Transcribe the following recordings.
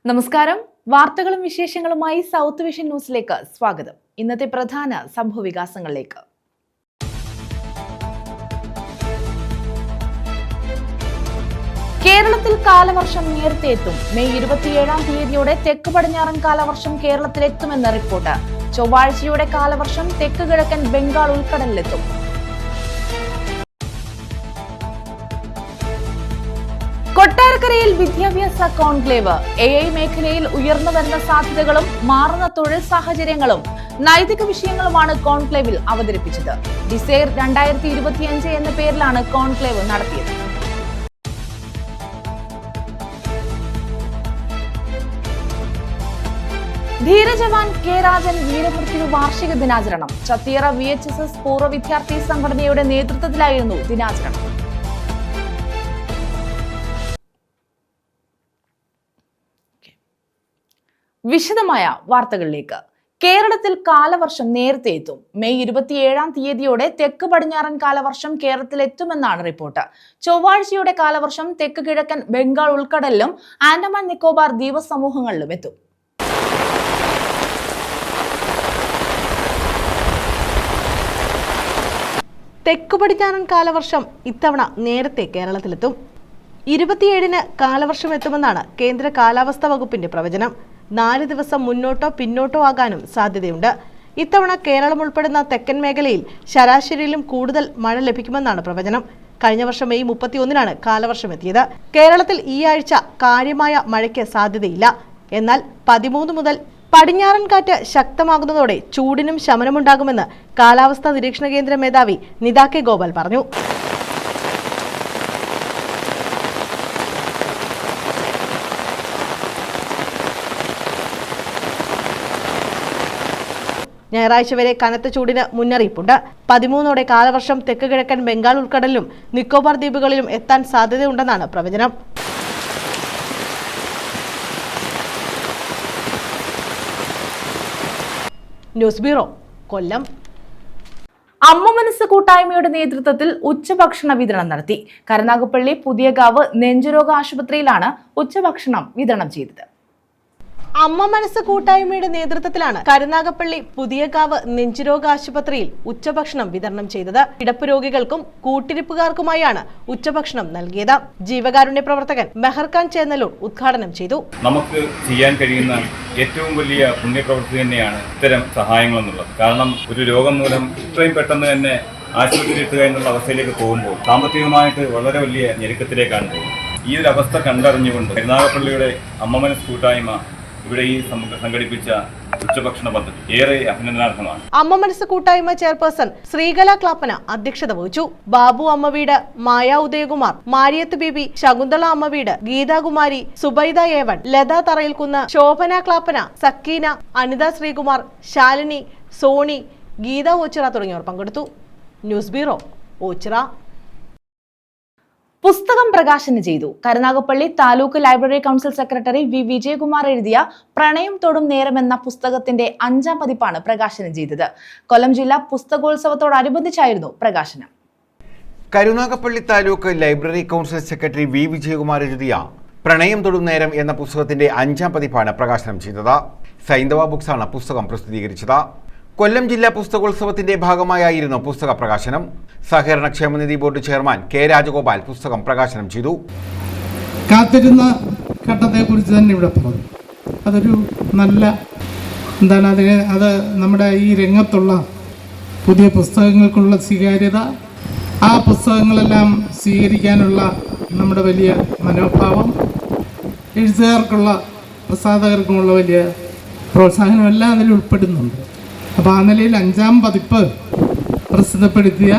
നമസ്കാരം. വാർത്തകളും വിശേഷങ്ങളുമായി സൗത്ത് വിഷൻ ന്യൂസിലേക്ക് സ്വാഗതം. ഇന്നത്തെ പ്രധാന സംഭവവികാസങ്ങളിലേക്ക്. കേരളത്തിൽ കാലവർഷം നേരത്തെ എത്തും. മെയ് 27-ാം തീയതിയോടെ തെക്ക് പടിഞ്ഞാറൻ കാലവർഷം കേരളത്തിലെത്തുമെന്ന് റിപ്പോർട്ട്. ചൊവ്വാഴ്ചയോടെ കാലവർഷം തെക്ക് കിഴക്കൻ ബംഗാൾ ഉൾക്കടലിലെത്തും. കൊട്ടാരക്കരയിൽ വിദ്യാഭ്യാസ കോൺക്ലേവ്. AI മേഖലയിൽ ഉയർന്നു വരുന്ന സാധ്യതകളും മാറുന്ന തൊഴിൽ സാഹചര്യങ്ങളും നൈതിക വിഷയങ്ങളുമാണ് കോൺക്ലേവിൽ അവതരിപ്പിച്ചത്. ഡിസൈർ 2025 എന്ന പേരിലാണ് കോൺക്ലേവ് നടത്തിയത്. ധീരജവാൻ കെ രാജൻ വീരമൃത്യു വാർഷിക ദിനാചരണം. ചത്തിയറ VHSS പൂർവ്വ വിദ്യാർത്ഥി സംഘടനയുടെ നേതൃത്വത്തിലായിരുന്നു ദിനാചരണം. വിശദമായ വാർത്തകളിലേക്ക്. കേരളത്തിൽ കാലവർഷം നേരത്തെ എത്തും. മെയ് 27-ാം തീയതിയോടെ തെക്ക് പടിഞ്ഞാറൻ കാലവർഷം കേരളത്തിലെത്തുമെന്നാണ് റിപ്പോർട്ട്. ചൊവ്വാഴ്ചയോടെ കാലവർഷം തെക്ക് കിഴക്കൻ ബംഗാൾ ഉൾക്കടലിലും ആൻഡമാൻ നിക്കോബാർ ദ്വീപ സമൂഹങ്ങളിലും എത്തും. തെക്ക് പടിഞ്ഞാറൻ കാലവർഷം ഇത്തവണ നേരത്തെ കേരളത്തിലെത്തും. 27-ന് കാലവർഷം എത്തുമെന്നാണ് കേന്ദ്ര കാലാവസ്ഥാ വകുപ്പിന്റെ പ്രവചനം. 4 ദിവസം മുന്നോട്ടോ പിന്നോട്ടോ ആകാനും സാധ്യതയുണ്ട്. ഇത്തവണ കേരളം ഉൾപ്പെടുന്ന തെക്കൻ മേഖലയിൽ ശരാശരിയിലും കൂടുതൽ മഴ ലഭിക്കുമെന്നാണ് പ്രവചനം. കഴിഞ്ഞ വർഷം മെയ് 31-നാണ് കാലവർഷം എത്തിയത്. കേരളത്തിൽ ഈ ആഴ്ച കാര്യമായ മഴയ്ക്ക് സാധ്യതയില്ല. എന്നാൽ 13 മുതൽ പടിഞ്ഞാറൻ കാറ്റ് ശക്തമാകുന്നതോടെ ചൂടിനും ശമനമുണ്ടാകുമെന്ന് കാലാവസ്ഥാ നിരീക്ഷണ കേന്ദ്ര മേധാവി നിത കെ ഗോപാൽ പറഞ്ഞു. ഞായറാഴ്ച വരെ കനത്ത ചൂടിന് മുന്നറിയിപ്പുണ്ട്. 13-ഓടെ കാലവർഷം തെക്ക് കിഴക്കൻ ബംഗാൾ ഉൾക്കടലിലും നിക്കോബാർ ദ്വീപുകളിലും എത്താൻ സാധ്യതയുണ്ടെന്നാണ് പ്രവചനം. ന്യൂസ് ബ്യൂറോ, കൊല്ലം. അമ്മ മനസ്സ് കൂട്ടായ്മയുടെ നേതൃത്വത്തിൽ ഉച്ചഭക്ഷണ വിതരണം നടത്തി. കരുനാഗപ്പള്ളി പുതിയകാവ് നെഞ്ചുരോഗ ആശുപത്രിയിലാണ് ഉച്ചഭക്ഷണം വിതരണം ചെയ്തത്. അമ്മ മനസ്സ് കൂട്ടായ്മയുടെ നേതൃത്വത്തിലാണ് കരുനാഗപ്പള്ളി പുതിയകാവ് നെഞ്ചുരോഗ ആശുപത്രിയിൽ ഉച്ചഭക്ഷണം വിതരണം ചെയ്തത്. കിടപ്പ് രോഗികൾക്കും കൂട്ടിരിപ്പുകാർക്കുമായാണ് ഉച്ചഭക്ഷണം നൽകിയത്. ജീവകാരുണ്യ പ്രവർത്തകൻ മെഹർഖാൻ ചേന്നലൂർ ഉദ്ഘാടനം ചെയ്തു. നമുക്ക് ചെയ്യാൻ കഴിയുന്ന ഏറ്റവും വലിയ പുണ്യപ്രവൃത്തി തന്നെയാണ് ഇത്തരം സഹായങ്ങൾ എന്നുള്ളത്. കാരണം ഒരു രോഗം മൂലം ഇത്രയും പെട്ടെന്ന് തന്നെ ആശുപത്രിയിൽ എത്തുക എന്നുള്ള അവസ്ഥയിലേക്ക് പോകുമ്പോൾ സാമ്പത്തികമായിട്ട് വളരെ വലിയ ഞെരുക്കത്തിലേക്കാണ് പോകുന്നത്. ഈ ഒരു അവസ്ഥ കണ്ടറിഞ്ഞുകൊണ്ട് കരുനാഗപ്പള്ളിയുടെ അമ്മ മനസ്സ് കൂട്ടായ്മ ഇവിടെ ഈ സംഘടിപ്പിച്ച ഉച്ചഭക്ഷണ പദ്ധതി ഏറെ അഭിനന്ദനാർഹമാണ്. അമ്മ മനസ്സ് കൂട്ടായ്മ ചെയർപേഴ്സൺ ശ്രീകല ക്ലാപ്പന അധ്യക്ഷത വഹിച്ചു. ബാബു അമ്മ വീട്, മായ ഉദയകുമാർ, മാരിയത്ത് ബീബി, ശകുന്തള അമ്മ വീട്, ഗീതാകുമാരി, സുബൈദ ഏവൺ, ലത തറയിൽക്കുന്ന്, ശോഭന ക്ലാപ്പന, സക്കീന, അനിത ശ്രീകുമാർ, ശാലിനി, സോണി, ഗീത ഓച്ചിറ തുടങ്ങിയവർ പങ്കെടുത്തു. News bureau, Ochira. പുസ്തകം പ്രകാശനം ചെയ്തു. Karunagappally taluk library council secretary V Vijayakumar എഴുതിയ പ്രണയം തൊടും നേരം എന്ന പുസ്തകത്തിന്റെ 5ാം പതിപ്പാണ് പ്രകാശനം ചെയ്തത്. കൊല്ലം ജില്ലാ പുസ്തകോത്സവത്തോടനുബന്ധിച്ചായിരുന്നു പ്രകാശനം. Karunagappally taluk library council secretary V Vijayakumar എഴുതിയ പ്രണയം തൊടും നേരം എന്ന പുസ്തകത്തിന്റെ 5ാം പതിപ്പാണ് പ്രകാശനം ചെയ്തത്. സൈന്ധവ ബുക്സാണ് പുസ്തകം പ്രസിദ്ധീകരിച്ചത്. കൊല്ലം ജില്ലാ പുസ്തകോത്സവത്തിന്റെ ഭാഗമായായിരുന്നു പുസ്തക പ്രകാശനം. സഹകരണ ക്ഷേമനിധി ബോർഡ് ചെയർമാൻ കെ രാജഗോപാൽ പുസ്തകം പ്രകാശനം ചെയ്തു. കാത്തിരുന്ന ഘട്ടത്തെക്കുറിച്ച് തന്നെ ഇവിടെ പറഞ്ഞു. അതൊരു നല്ല അത് നമ്മുടെ ഈ രംഗത്തുള്ള പുതിയ പുസ്തകങ്ങൾക്കുള്ള സ്വീകാര്യത, ആ പുസ്തകങ്ങളെല്ലാം സ്വീകരിക്കാനുള്ള നമ്മുടെ വലിയ മനോഭാവം, എഴുത്തുകാർക്കുള്ള പ്രസാധകർക്കുമുള്ള വലിയ പ്രോത്സാഹനമെല്ലാം അതിൽ ഉൾപ്പെടുന്നുണ്ട്. അപ്പോൾ ആ നിലയിൽ 5ാം പതിപ്പ് പ്രസിദ്ധപ്പെടുത്തിയ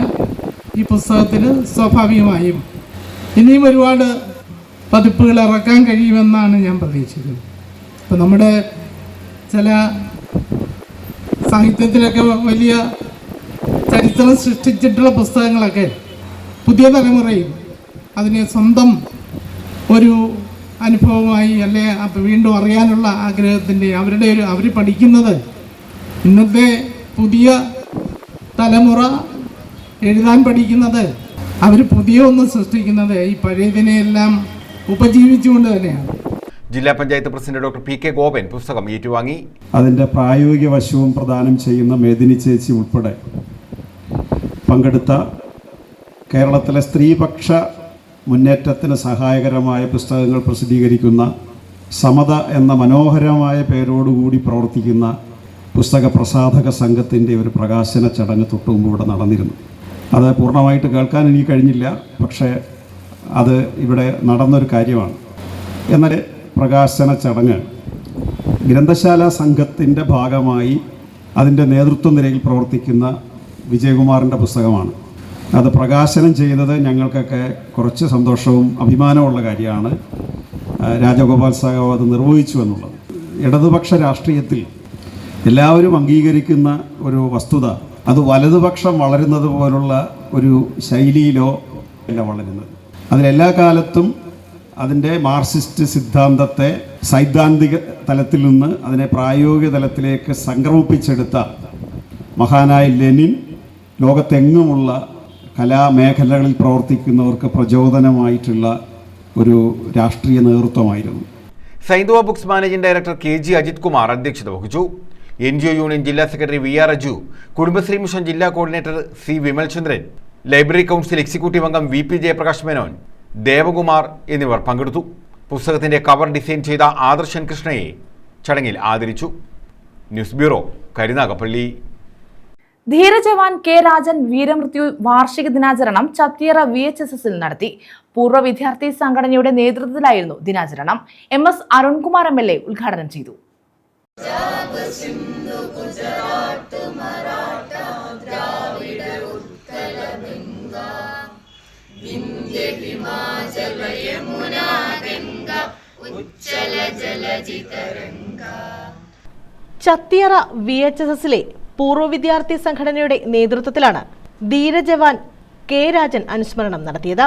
ഈ പുസ്തകത്തിന് സ്വാഭാവികമായും ഇനിയും ഒരുപാട് പതിപ്പുകൾ ഇറക്കാൻ കഴിയുമെന്നാണ് ഞാൻ പ്രതീക്ഷിക്കുന്നത്. അപ്പോൾ നമ്മുടെ ചില സാഹിത്യത്തിലൊക്കെ വലിയ ചരിത്രം സൃഷ്ടിച്ചിട്ടുള്ള പുസ്തകങ്ങളൊക്കെ പുതിയ തലമുറയിൽ അതിനെ സ്വന്തം ഒരു അനുഭവമായി അല്ലെ വീണ്ടും അറിയാനുള്ള ആഗ്രഹത്തിൻ്റെ അവർ പഠിക്കുന്നത് ഇന്നത്തെ പുതിയ തലമുറ എഴുതാൻ പഠിക്കുന്നത് അവർ പുതിയ ഒന്ന് സൃഷ്ടിക്കുന്നത് ഈ പഴയതിനെയെല്ലാം ഉപജീവിച്ചുകൊണ്ട് തന്നെയാണ്. ജില്ലാ panchayat president doctor P K Gopan പുസ്തകം ഏറ്റുവാങ്ങി. അതിൻ്റെ പ്രായോഗിക വശവും പ്രദാനം ചെയ്യുന്ന മേദിനി ചേച്ചി ഉൾപ്പെടെ പങ്കെടുത്ത കേരളത്തിലെ സ്ത്രീപക്ഷ മുന്നേറ്റത്തിന് സഹായകരമായ പുസ്തകങ്ങൾ പ്രസിദ്ധീകരിക്കുന്ന സമത എന്ന മനോഹരമായ പേരോടുകൂടി പ്രവർത്തിക്കുന്ന പുസ്തക പ്രസാധക സംഘത്തിൻ്റെ ഒരു പ്രകാശന ചടങ്ങ് തൊട്ടുമുമ്പ് ഇവിടെ നടന്നിരുന്നു. അത് പൂർണ്ണമായിട്ട് കേൾക്കാൻ എനിക്ക് കഴിഞ്ഞില്ല, പക്ഷേ അത് ഇവിടെ നടന്നൊരു കാര്യമാണ്. എന്നാൽ പ്രകാശന ചടങ്ങ് ഗ്രന്ഥശാല സംഘത്തിൻ്റെ ഭാഗമായി അതിൻ്റെ നേതൃത്വ നിരയിൽ പ്രവർത്തിക്കുന്ന വിജയകുമാറിൻ്റെ പുസ്തകമാണ്. അത് പ്രകാശനം ചെയ്തത് ഞങ്ങൾക്കൊക്കെ കുറച്ച് സന്തോഷവും അഭിമാനമുള്ള കാര്യമാണ്. രാജഗോപാൽ സാഹവ് അത് നിർവഹിച്ചു എന്നുള്ളത്. ഇടതുപക്ഷ രാഷ്ട്രീയത്തിൽ എല്ലാവരും അംഗീകരിക്കുന്ന ഒരു വസ്തുത, അത് വലതുപക്ഷം വളരുന്നത് പോലുള്ള ഒരു ശൈലിയിലോ അല്ല വളരുന്നത്. അതിലെല്ലാ കാലത്തും അതിൻ്റെ മാർക്സിസ്റ്റ് സിദ്ധാന്തത്തെ സൈദ്ധാന്തിക തലത്തിൽ നിന്ന് അതിനെ പ്രായോഗിക തലത്തിലേക്ക് സംക്രമിപ്പിച്ചെടുത്ത മഹാനായ ലെനിൻ ലോകത്തെങ്ങുമുള്ള കലാമേഖലകളിൽ പ്രവർത്തിക്കുന്നവർക്ക് പ്രചോദനമായിട്ടുള്ള ഒരു രാഷ്ട്രീയ നേതൃത്വമായിരുന്നു. Saindhava books managing director KG Ajith Kumar അധ്യക്ഷത വഹിച്ചു. NGO യൂണിയൻ ജില്ലാ secretary VR Aju, Kudumbashree mission ജില്ലാ coordinator C Vimalchandran, library council executive അംഗം VP ജയപ്രകാശ് മേനോൻ, ദേവകുമാർ എന്നിവർ പങ്കെടുത്തു. പുസ്തകത്തിന്റെ കവർ ഡിസൈൻ ചെയ്ത ആദർശൻ കൃഷ്ണയെ ചടങ്ങിൽ ആദരിച്ചു. News bureau, Karunagappally. ധീരജവാൻ K രാജൻ വീരമൃത്യു വാർഷിക ദിനാചരണം ചത്തിയറ VHSSൽ നടത്തി. പൂർവ്വ വിദ്യാർത്ഥി സംഘടനയുടെ നേതൃത്വത്തിലായിരുന്നു ദിനാചരണം. MS അരുൺകുമാർ MLA ഉദ്ഘാടനം ചെയ്തു. ചത്തിയറ VHSSലെ പൂർവ്വ വിദ്യാർത്ഥി സംഘടനയുടെ നേതൃത്വത്തിലാണ് ധീരജവാൻ K രാജൻ അനുസ്മരണം നടത്തിയത്.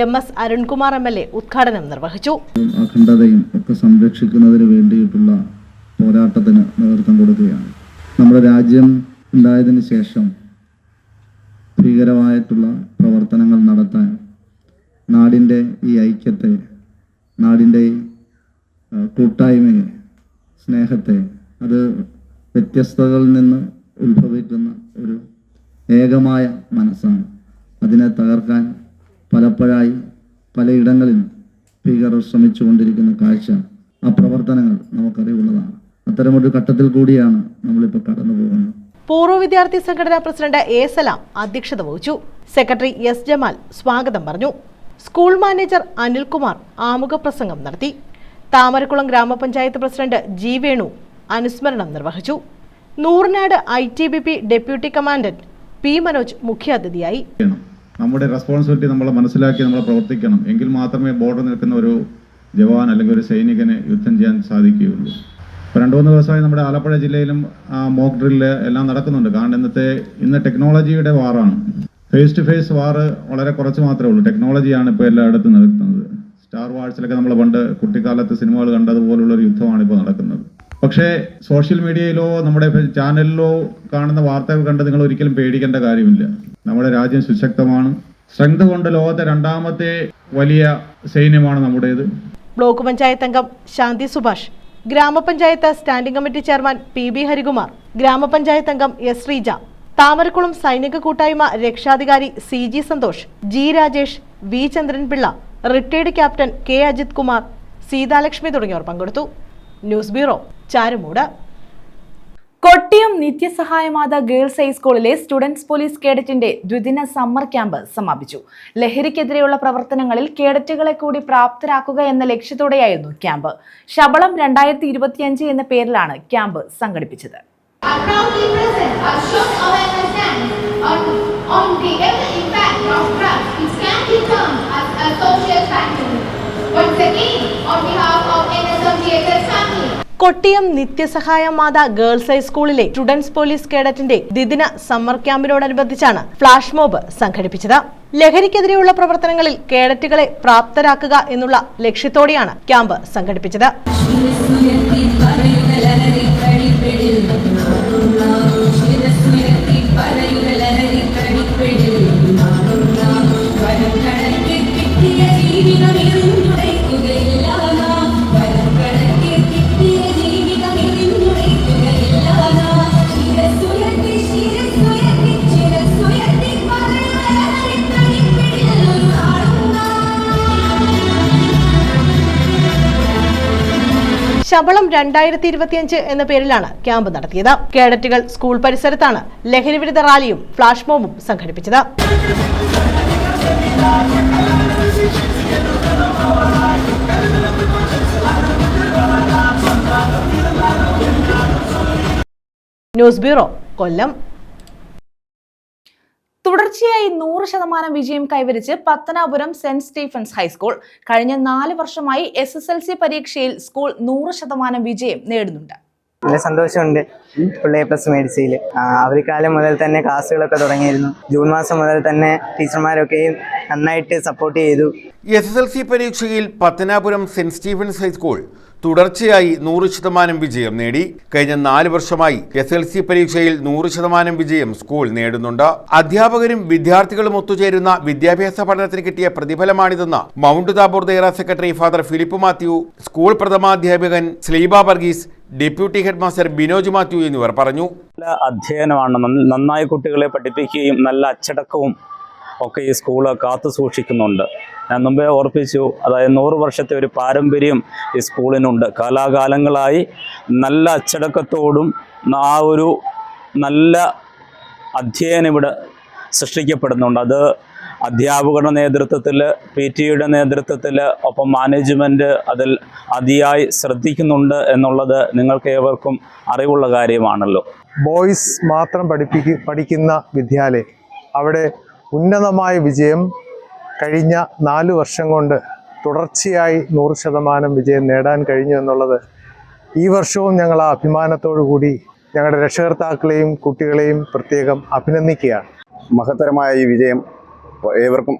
MS അരുൺകുമാർ MLA ഉദ്ഘാടനം നിർവഹിച്ചു. അഖണ്ഡതയും ഒക്കെ സംരക്ഷിക്കുന്നതിന് വേണ്ടിയിട്ടുള്ള പോരാട്ടത്തിന് നേതൃത്വം കൊടുക്കുകയാണ്. നമ്മുടെ രാജ്യം ഉണ്ടായതിനു ശേഷം ഭീകരമായിട്ടുള്ള പ്രവർത്തനങ്ങൾ നടത്താൻ നാടിൻ്റെ ഈ ഐക്യത്തെ, നാടിൻ്റെ ഈ കൂട്ടായ്മയെ, സ്നേഹത്തെ, അത് വ്യത്യസ്തതകളിൽ നിന്ന് ഉത്ഭവിക്കുന്ന ഒരു ഏകമായ മനസ്സാണ്. അതിനെ തകർക്കാൻ പലപ്പോഴായി പലയിടങ്ങളിൽ ഭീകരർ ശ്രമിച്ചുകൊണ്ടിരിക്കുന്ന കാഴ്ച, ആ പ്രവർത്തനങ്ങൾ നമുക്കറിവുള്ളതാണ്. അത്തരമൊരു ഘട്ടത്തിൽ കൂടിയാണ് നമ്മളിപ്പോൾ കടന്നു പോകുന്നത്. പൂർവ്വ വിദ്യാർത്ഥി സംഘടനാ പ്രസിഡന്റ് A സലാം അധ്യക്ഷത വഹിച്ചു. സെക്രട്ടറി S ജമാൽ സ്വാഗതം പറഞ്ഞു. സ്കൂൾ മാനേജർ അനിൽകുമാർ ആമുഖ പ്രസംഗം നടത്തി. താമരക്കുളം ഗ്രാമപഞ്ചായത്ത് പ്രസിഡന്റ് G വേണു അനുസ്മരണം നിർവഹിച്ചു. Noornad ITBP deputy commandant P Manoj മുഖ്യാതിഥിയായി. നമ്മുടെ റെസ്പോൺസിബിലിറ്റി നമ്മൾ മനസ്സിലാക്കി നമ്മൾ പ്രവർത്തിക്കണം. എങ്കിൽ മാത്രമേ ബോർഡർ നിൽക്കുന്ന ഒരു ജവാൻ അല്ലെങ്കിൽ ഒരു സൈനികന് യുദ്ധം ചെയ്യാൻ സാധിക്കുകയുള്ളൂ. ഇപ്പോൾ 2-3 ദിവസമായി നമ്മുടെ ആലപ്പുഴ ജില്ലയിലും മോക്ക് ഡ്രില്ല് എല്ലാം നടക്കുന്നുണ്ട്. കാരണം ഇന്ന് ടെക്നോളജിയുടെ വാറാണ്. ഫേസ് ടു ഫേസ് വാറ് വളരെ കുറച്ച് മാത്രമേ ഉള്ളൂ. ടെക്നോളജിയാണ് ഇപ്പോൾ എല്ലായിടത്തും നടക്കുന്നത്. സ്റ്റാർ വാഴ്സിലൊക്കെ നമ്മൾ പണ്ട് കുട്ടിക്കാലത്ത് സിനിമകൾ കണ്ടതുപോലുള്ള ഒരു യുദ്ധമാണ് ഇപ്പോൾ നടക്കുന്നത്. പക്ഷേ സോഷ്യൽ മീഡിയയിലോ നമ്മുടെ ചാനലിലോ കാണുന്ന വാർത്തകൾ കണ്ട് നിങ്ങൾ ഒരിക്കലും പേടിക്കേണ്ട കാര്യമില്ല. നമ്മുടെ രാജ്യം സുശക്തമാണ്. സ്ട്രെങ്ത് കൊണ്ട് ലോകത്തെ 2ാമത്തെ വലിയ സൈന്യമാണ് നമ്മുടേത്. ബ്ലോക്ക് പഞ്ചായത്ത് അംഗം ശാന്തി സുഭാഷ്, ഗ്രാമപഞ്ചായത്ത് standing committee chairman PB Harikumar, ഗ്രാമപഞ്ചായത്ത് അംഗം S ശ്രീജ, താമരക്കുളം സൈനിക കൂട്ടായ്മ രക്ഷാധികാരി CG Santhosh, G Rajesh, V Chandranpillai, retired captain K Ajith Kumar, Seethalakshmi തുടങ്ങിയവർ പങ്കെടുത്തു. News bureau, Charummood. Kottiyam Nithyasahayamatha girls ഹൈസ്കൂളിലെ സ്റ്റുഡൻസ് പോലീസ് കേഡറ്റിന്റെ ദ്വിദിന സമ്മർ ക്യാമ്പ് സമാപിച്ചു. ലഹരിക്കെതിരെയുള്ള പ്രവർത്തനങ്ങളിൽ കേഡറ്റുകളെ കൂടി പ്രാപ്തരാക്കുക എന്ന ലക്ഷ്യത്തോടെയായിരുന്നു ക്യാമ്പ്. ശബളം 2025 എന്ന പേരിലാണ് ക്യാമ്പ് സംഘടിപ്പിച്ചത്. കൊട്ടിയം നിത്യസഹായ മാതാ ഗേൾസ് ഹൈസ്കൂളിലെ സ്റ്റുഡൻസ് പോലീസ് കേഡറ്റിന്റെ ദ്വിദിന സമ്മർ ക്യാമ്പിനോടനുബന്ധിച്ചാണ് ഫ്ലാഷ് മോബ് സംഘടിപ്പിച്ചത്. ലഹരിക്കെതിരെയുള്ള പ്രവർത്തനങ്ങളിൽ കേഡറ്റുകളെ പ്രാപ്തരാക്കുക എന്നുള്ള ലക്ഷ്യത്തോടെയാണ് ക്യാമ്പ് സംഘടിപ്പിച്ചത്. ശബളം 2025 എന്ന പേരിലാണ് ക്യാമ്പ് നടത്തിയത്. കേഡറ്റുകൾ സ്കൂൾ പരിസരത്താണ് ലഹരിവിരുദ്ധ റാലിയും ഫ്ലാഷ് മോബും സംഘടിപ്പിച്ചത്. ന്യൂസ് ബ്യൂറോ, കൊല്ലം. തുടർച്ചയായി 100% വിജയം കൈവരിച്ച് പത്തനാപുരം സെന്റ് സ്റ്റീഫൻസ് ഹൈസ്കൂൾ. കഴിഞ്ഞ 4 വർഷമായി SSLC പരീക്ഷയിൽ സ്കൂൾ 100% വിജയം നേടുന്നുണ്ട്. നല്ല സന്തോഷമുണ്ട്. Full A+ മേടിച്ചതിൽ. അവധിക്കാലം മുതൽ തന്നെ ക്ലാസ്സുകളൊക്കെ തുടങ്ങിയിരുന്നു. ജൂൺ മാസം മുതൽ തന്നെ ടീച്ചർമാരൊക്കെയും നന്നായിട്ട് സപ്പോർട്ട് ചെയ്തു. SSLC പരീക്ഷയിൽ പത്തനാപുരം സെന്റ് സ്റ്റീഫൻസ് ഹൈസ്കൂൾ തുടർച്ചയായി 100% വിജയം നേടി. കഴിഞ്ഞ 4 വർഷമായി SSLC പരീക്ഷയിൽ 100% വിജയം സ്കൂൾ നേടുന്നുണ്ട്. അധ്യാപകരും വിദ്യാർത്ഥികളും ഒത്തുചേരുന്ന വിദ്യാഭ്യാസ പഠനത്തിന് കിട്ടിയ പ്രതിഫലമാണിതെന്ന് Mount Tabor Dayara secretary father Philip Mathew, school പ്രഥമാധ്യാപകൻ Sleeba Varghese, deputy head master Binoj Mathew എന്നിവർ പറഞ്ഞു. നല്ല അധ്യയനമാണ്. നന്നായി കുട്ടികളെ പഠിപ്പിക്കുകയും നല്ല അച്ചടക്കവും ഒക്കെ ഈ സ്കൂൾ കാത്തു സൂക്ഷിക്കുന്നുണ്ട്. ഞാൻ മുമ്പേ ഓർപ്പിച്ചു, അതായത് 100 വർഷത്തെ ഒരു പാരമ്പര്യം ഈ സ്കൂളിനുണ്ട്. കാലാകാലങ്ങളായി നല്ല അച്ചടക്കത്തോടും ആ ഒരു നല്ല അധ്യയനം ഇവിടെ സൃഷ്ടിക്കപ്പെടുന്നുണ്ട്. അത് അധ്യാപകരുടെ നേതൃത്വത്തിൽ, PTയുടെ നേതൃത്വത്തിൽ, ഒപ്പം മാനേജ്മെൻറ്റ് അതിൽ അതിയായി ശ്രദ്ധിക്കുന്നുണ്ട് എന്നുള്ളത് നിങ്ങൾക്ക് ഏവർക്കും അറിവുള്ള കാര്യമാണല്ലോ. ബോയ്സ് മാത്രം പഠിക്കുന്ന വിദ്യാലയം, അവിടെ ഉന്നതമായ വിജയം കഴിഞ്ഞ 4 വർഷം കൊണ്ട് തുടർച്ചയായി 100% വിജയം നേടാൻ കഴിഞ്ഞു എന്നുള്ളത് ഈ വർഷവും ഞങ്ങൾ ആ അഭിമാനത്തോടു കൂടി ഞങ്ങളുടെ രക്ഷകർത്താക്കളെയും കുട്ടികളെയും പ്രത്യേകം അഭിനന്ദിക്കുകയാണ്. മഹത്തരമായ ഈ വിജയം ഏവർക്കും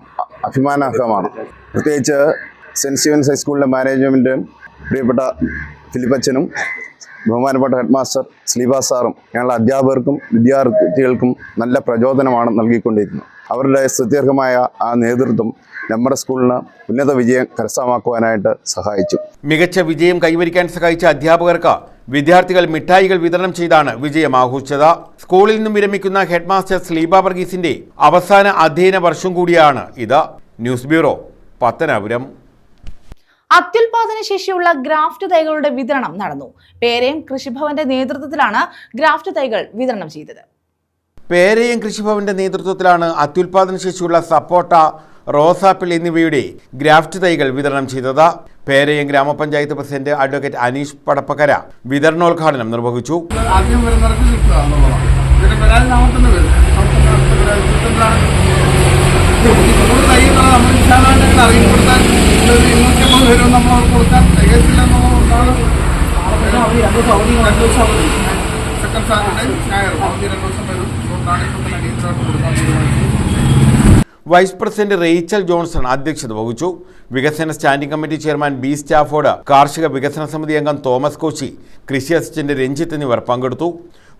അഭിമാനാർഹമാണ്. പ്രത്യേകിച്ച് സെൻറ്റ് സ്റ്റീഫൻസ് ഹൈസ്കൂളിലെ മാനേജ്മെൻറ്റും പ്രിയപ്പെട്ട ഫിലിപ്പച്ചനും ബഹുമാനപ്പെട്ട ഹെഡ് മാസ്റ്റർ സ്ലീബ സാറും ഞങ്ങളുടെ അധ്യാപകർക്കും വിദ്യാർത്ഥികൾക്കും നല്ല പ്രചോദനമാണ് നൽകിക്കൊണ്ടിരിക്കുന്നത്. അവരുടെ സുദീർഘമായ ആ നേതൃത്വം നമ്മുടെ സ്കൂളിന് ഉന്നത വിജയം കരസ്ഥമാക്കുവാനായിട്ട് സഹായിച്ചു. മികച്ച വിജയം കൈവരിക്കാൻ സഹായിച്ച അധ്യാപകർക്ക് വിദ്യാർത്ഥികൾ മിഠായികൾ വിതരണം ചെയ്താണ് വിജയം ആഘോഷിച്ചത്. സ്കൂളിൽ നിന്നും വിരമിക്കുന്ന ഹെഡ് മാസ്റ്റർ സ്ലീബ വർഗീസിന്റെ അവസാന അധ്യയന വർഷം കൂടിയാണ് ഇത്. News bureau, Pathanapuram. അത്യുൽപാദന ശേഷിയുള്ള ഗ്രാഫ്റ്റ് തൈകളുടെ വിതരണം നടന്നു. പേരയം കൃഷിഭവന്റെ നേതൃത്വത്തിലാണ് ഗ്രാഫ്റ്റ് തൈകൾ വിതരണം ചെയ്തത്. പേരയം കൃഷിഭവന്റെ നേതൃത്വത്തിലാണ് അത്യുൽപാദന ശേഷിയുള്ള സപ്പോട്ട, റോസാപ്പിൾ എന്നിവയുടെ ഗ്രാഫ്റ്റ് തൈകൾ വിതരണം ചെയ്തത്. പേരയം ഗ്രാമപഞ്ചായത്ത് പ്രസിഡന്റ് അഡ്വക്കേറ്റ് അനീഷ് പടപ്പക്കര വിതരണോദ്ഘാടനം നിർവഹിച്ചു. വൈസ് പ്രസിഡന്റ് റേച്ചൽ ജോൺസൺ അധ്യക്ഷത വഹിച്ചു. വികസന standing committee chairman B Stafford, കാർഷിക വികസന സമിതി അംഗം തോമസ് കോച്ചി, കൃഷി അസിസ്റ്റന്റ് രഞ്ജിത്ത് എന്നിവർ പങ്കെടുത്തു.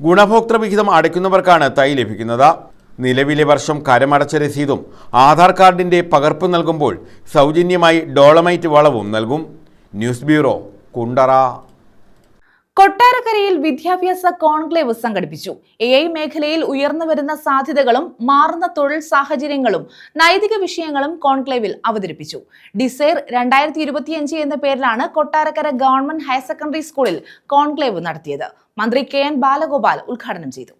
ഗുണഭോക്തൃ വിഹിതം അടയ്ക്കുന്നവർക്കാണ് തൈ ലഭിക്കുന്നത്. നിലവിലെ വർഷം കരമടച്ച രസീതും ആധാർ കാർഡിന്റെ പകർപ്പ് നൽകുമ്പോൾ സൗജന്യമായി ഡോളമൈറ്റ് വളവും നൽകും. News bureau, Kundara. കൊട്ടാരക്കരയിൽ വിദ്യാഭ്യാസ കോൺക്ലേവ് സംഘടിപ്പിച്ചു. AI മേഖലയിൽ ഉയർന്നു വരുന്ന സാധ്യതകളും മാറുന്ന തൊഴിൽ സാഹചര്യങ്ങളും നൈതിക വിഷയങ്ങളും കോൺക്ലേവിൽ അവതരിപ്പിച്ചു. ഡിസൈർ 2025 എന്ന പേരിലാണ് കൊട്ടാരക്കര ഗവൺമെന്റ് ഹയർ സെക്കൻഡറി സ്കൂളിൽ കോൺക്ലേവ് നടത്തിയത്. മന്ത്രി KN ബാലഗോപാൽ ഉദ്ഘാടനം ചെയ്തു.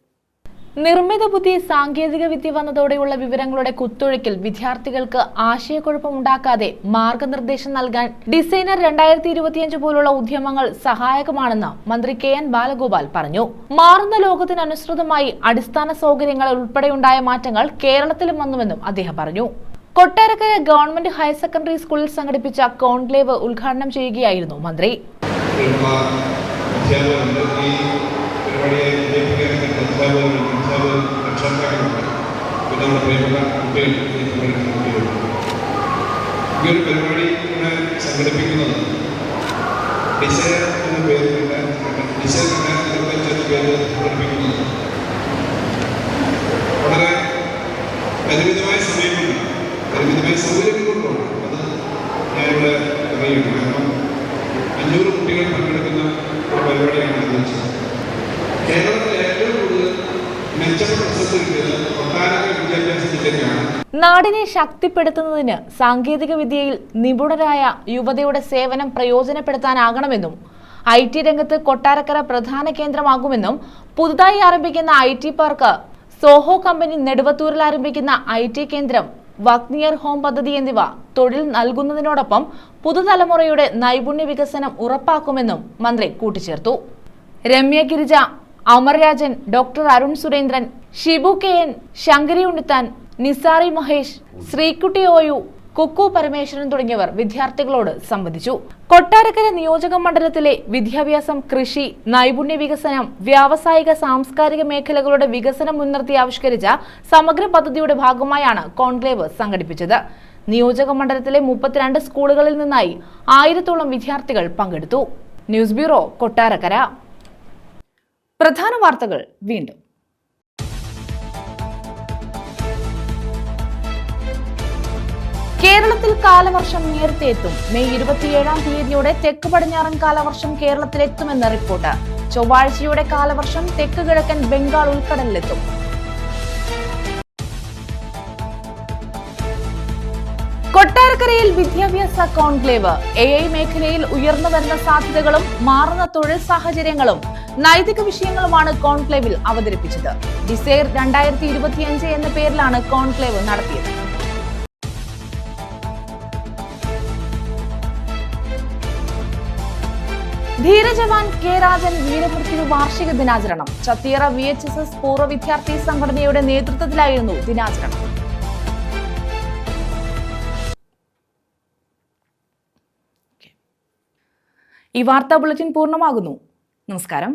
നിർമ്മിത ബുദ്ധി സാങ്കേതിക വിദ്യ വന്നതോടെയുള്ള വിവരങ്ങളുടെ കുത്തൊഴുക്കിൽ വിദ്യാർത്ഥികൾക്ക് ആശയക്കുഴപ്പമുണ്ടാക്കാതെ മാർഗനിർദ്ദേശം നൽകാൻ ഡിസൈനർ 2025 പോലുള്ള ഉദ്യമങ്ങൾ സഹായകമാണെന്ന് മന്ത്രി KN ബാലഗോപാൽ പറഞ്ഞു. മാറുന്ന ലോകത്തിനനുസൃതമായി അടിസ്ഥാന സൗകര്യങ്ങൾ ഉൾപ്പെടെയുണ്ടായ മാറ്റങ്ങൾ കേരളത്തിലും വന്നുവെന്നും അദ്ദേഹം പറഞ്ഞു. കൊട്ടാരക്കര ഗവൺമെന്റ് ഹയർ സെക്കൻഡറി സ്കൂളിൽ സംഘടിപ്പിച്ച കോൺക്ലേവ് ഉദ്ഘാടനം ചെയ്യുകയായിരുന്നു മന്ത്രി. പരിപാടി സംഘടിപ്പിക്കുന്നത് ഡിസൈർ എന്ന പേരിലുള്ള ഡിസൈർ 2025 എന്ന പേരിൽ സംഘടിപ്പിക്കുന്നത് വളരെ പരിമിതമായ സമയം കൊണ്ട്, പരിമിതമായ സൗകര്യങ്ങൾ കൊണ്ടുമാണ്. അത് ഞാനിവിടെ അറിയുന്നു. കാരണം 500 കുട്ടികൾ പങ്കെടുക്കുന്ന ഒരു പരിപാടിയാണ് ഉദ്ദേശിച്ചത്. കേരളത്തിലെ ഏറ്റവും കൂടുതൽ മെച്ചപ്പെട്ട റിസൾട്ട് കിട്ടിയത് കൊട്ടാരക്കര വിദ്യാഭ്യാസ ജില്ലയ്ക്കാണ്. നാടിനെ ശക്തിപ്പെടുത്തുന്നതിന് സാങ്കേതിക വിദ്യയിൽ നിപുണരായ യുവതയുടെ സേവനം പ്രയോജനപ്പെടുത്താനാകണമെന്നും IT രംഗത്ത് കൊട്ടാരക്കര പ്രധാന കേന്ദ്രമാകുമെന്നും പുതുതായി ആരംഭിക്കുന്ന IT പാർക്ക് സോഹോ കമ്പനി നെടുവത്തൂരിൽ ആരംഭിക്കുന്ന IT കേന്ദ്രം വക്നിയർ ഹോം പദ്ധതി എന്നിവ തൊഴിൽ നൽകുന്നതിനോടൊപ്പം പുതുതലമുറയുടെ നൈപുണ്യ വികസനം ഉറപ്പാക്കുമെന്നും മന്ത്രി കൂട്ടിച്ചേർത്തു. Ramya Girija, Amarrajan, doctor Arun Surendran, Shibu KN, Sankari Unnithan, Nisari Mahesh, Sreekutty OU, Kukku Parameswaran തുടങ്ങിയവർ വിദ്യാർത്ഥികളോട് സംവദിച്ചു. കൊട്ടാരക്കര നിയോജക മണ്ഡലത്തിലെ വിദ്യാഭ്യാസം, കൃഷി, നൈപുണ്യ വികസനം, വ്യാവസായിക സാംസ്കാരിക മേഖലകളുടെ വികസനം മുൻനിർത്തി ആവിഷ്കരിച്ച സമഗ്ര പദ്ധതിയുടെ ഭാഗമായാണ് കോൺക്ലേവ് സംഘടിപ്പിച്ചത്. നിയോജക മണ്ഡലത്തിലെ 32 സ്കൂളുകളിൽ നിന്നായി 1000-ഓളം വിദ്യാർത്ഥികൾ പങ്കെടുത്തു. News bureau, Kottarakkara. പ്രധാന വാർത്തകൾ വീണ്ടും. കേരളത്തിൽ കാലവർഷം നേരത്തെ എത്തും. മെയ് 27-ാം തീയതിയോടെ തെക്ക് പടിഞ്ഞാറൻ കാലവർഷം കേരളത്തിലെത്തുമെന്ന് റിപ്പോർട്ട്. ചൊവ്വാഴ്ചയോടെ കാലവർഷം തെക്ക് കിഴക്കൻ ബംഗാൾ ഉൾക്കടലിലെത്തും. കൊട്ടാരക്കരയിൽ വിദ്യാഭ്യാസ കോൺക്ലേവ്. AI മേഖലയിൽ ഉയർന്നു വരുന്ന സാധ്യതകളും മാറുന്ന തൊഴിൽ സാഹചര്യങ്ങളും നൈതിക വിഷയങ്ങളുമാണ് കോൺക്ലേവിൽ അവതരിപ്പിച്ചത്. ഡിസൈർ 2025 എന്ന പേരിലാണ് കോൺക്ലേവ് നടത്തിയത്. ധീരജവാൻ K. രാജൻ വീരമൃത്യു വാർഷിക ദിനാചരണം. ചത്തിയറ VHSS പൂർവ്വ വിദ്യാർത്ഥി സംഘടനയുടെ നേതൃത്വത്തിലായിരുന്നു ദിനാചരണം. ഈ വാർത്താ ബുള്ളറ്റിൻ പൂർണ്ണമാകുന്നു. നമസ്കാരം.